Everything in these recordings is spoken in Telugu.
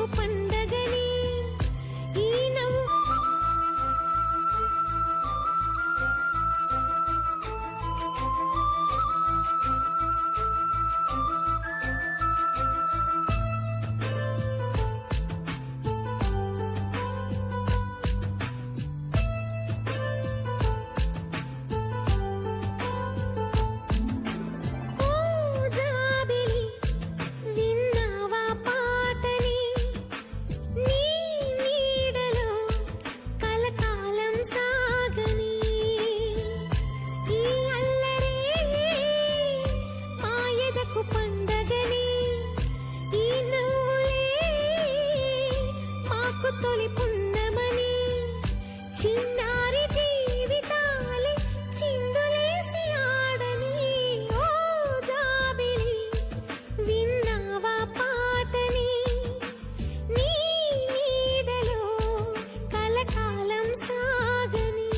మాయదకు పండగని ఈ నవ్వు తొలి పున్నమని చిన్నారి జీవితాలే చిందులేసి ఆడని ఓ జాబిలి విన్నావా పాటని నీ నీడలో కలకాలం సాగని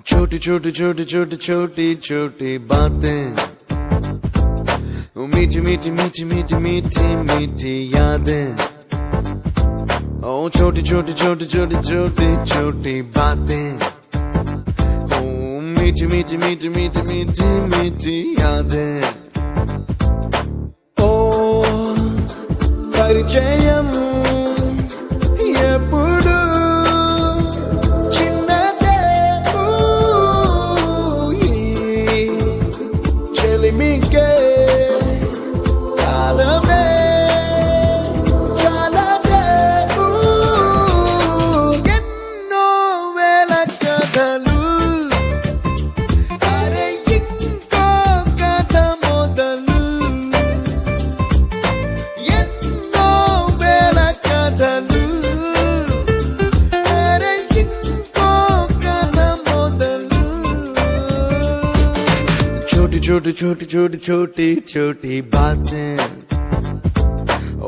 छोटी छोटी छोटी छोटी छोटी छोटी बातें, मीठी मीठी मीठी मीठी मीठी मीठी यादें। ओ छोटी छोटी छोटी छोटी छोटी छोटी बातें, ओ मीठी मीठी मीठी मीठी मीठी मीठी यादें। ओ परिचयम ఎప్పుడు చిన్నదే చెలిమికే కాలమే చాలదే ఎన్నో వేల కథలు అరే ఇంకో కథ మొదలు ఎన్నో వేల కథలు छोटी छोटी छोटी छोटी छोटी बातें,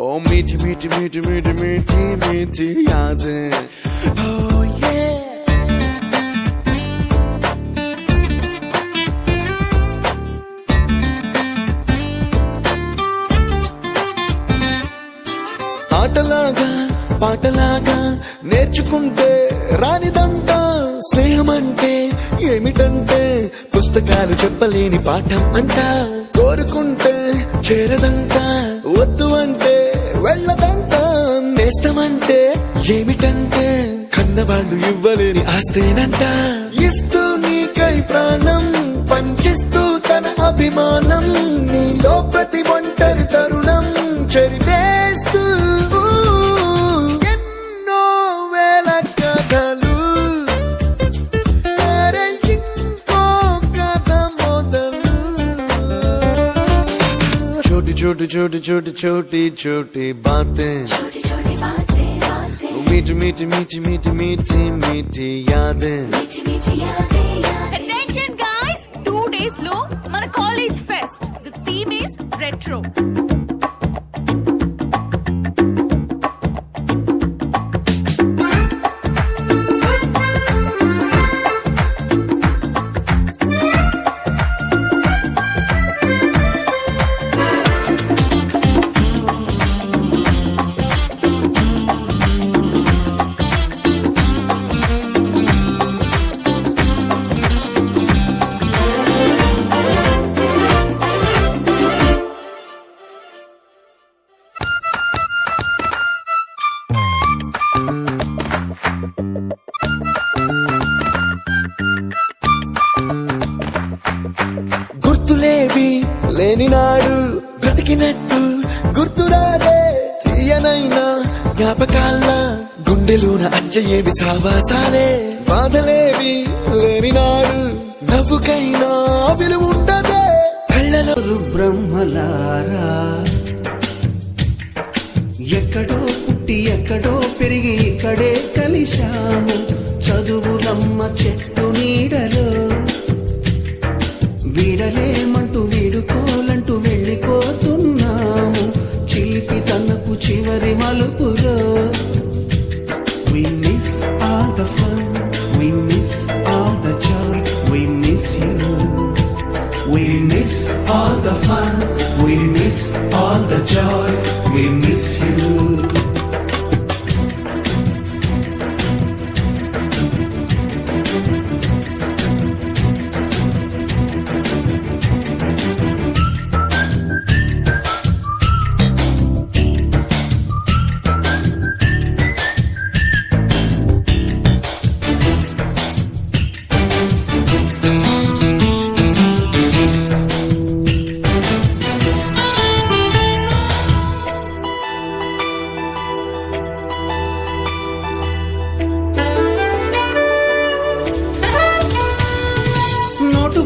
ओ मीठी मीठी मीठी मीठी मीठी मीठी यादें। Oh yeah। ఆటలాగా పాటలాగా నేర్చుకుంటే రానిదంట స్నేహమంటే ఏమిటంటే పుస్తకాలు చెప్పలేని పాఠం అంట కోరుకుంటే చేరదంట వద్దు అంటే వెళ్ళదంట నేస్తమంటే ఏమిటంటే కన్నవాళ్ళు ఇవ్వలేని ఆస్తేనంట ఇస్తూ నీకై ప్రాణం పంచిస్తూ తన అభిమానం నీలో ప్రతి ఒంటరి తరుణం చెరిపేస్తూ ఎన్నో వేల కథలు छोटी छोटी छोटी छोटी छोटी बातें, छोटी छोटी बातें बातें मीठी मीठी मीठी मीठी मीठी मीठी यादें, मीठी मीठी यादें यादें। Attention guys, 2 days లో మన college fest. The theme is retro. గుర్తులేవి లేని నాడు బ్రతికినట్టు గుర్తురాదే తీయనైనా జ్ఞాపకాల గుండెలోన అచ్చయేవి సావాసాలే బాధలేవి లేని నాడు నవ్వుకైనా విలువుండదే కళ్ళలో బ్రహ్మలారా ఎక్కడో పుట్టి ఎక్కడో పెరిగి ఇక్కడే కలిశాము చదువులమ్మ చెట్టు నీడలో వీడలేమంటూ వీడుకోలంటూ వెళ్ళిపోతున్నాము చిలిపి తనకు చివరి మలుపులో. We miss all the fun, we miss all the joy, we miss you. We miss all the fun, we miss all the joy, we miss you.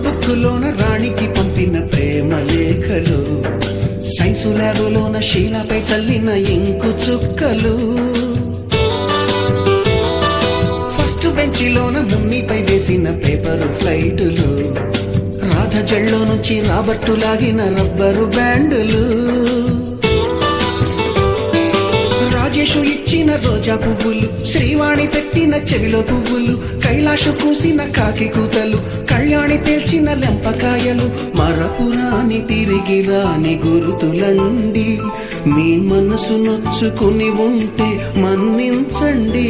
బుక్కులోన రాణికి పంపిన ప్రేమ లేఖలు సైన్సు ల్యాబులోన శీలపై చల్లిన ఇంకు చుక్కలు ఫస్ట్ బెంచిలోన మున్నిపై వేసిన పేపరు ఫ్లైటులు రాధ జల్లో నుంచి రాబట్టు లాగిన రబ్బరు బ్యాండులు రాజేషు ఇచ్చిన రోజా పువ్వులు శ్రీవాణి పెట్టిన చెవిలో పువ్వులు కైలాషు కూసిన కాకి కూతలు కళ్యాణి పేల్చిన లెంపకాయలు మరపురాని తిరిగి రాని గురుతులండి మీ మనసు నొచ్చుకుని ఉంటే మన్నించండి.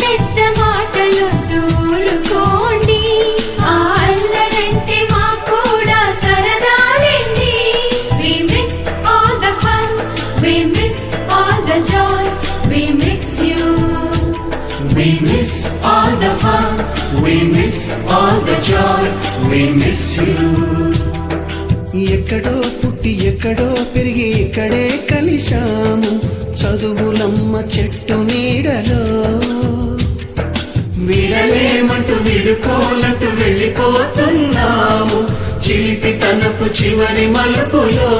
పెద్ద మాటలు దూరుకోండి అల్లరంటే మాకు కూడా సరదాలండి. We miss all the fun, we miss all the joy, we miss you. We miss all the fun, we miss all the joy, we miss you. ఎక్కడో పుట్టి ఎక్కడో పెరిగి ఇక్కడే కలిశాము చదువులమ్మ చెట్టు నీడలో వీడలేమంటూ వీడుకోలంటూ వెళ్ళిపోతున్నాము చిలిపి తనపు చివరి మలుపులో.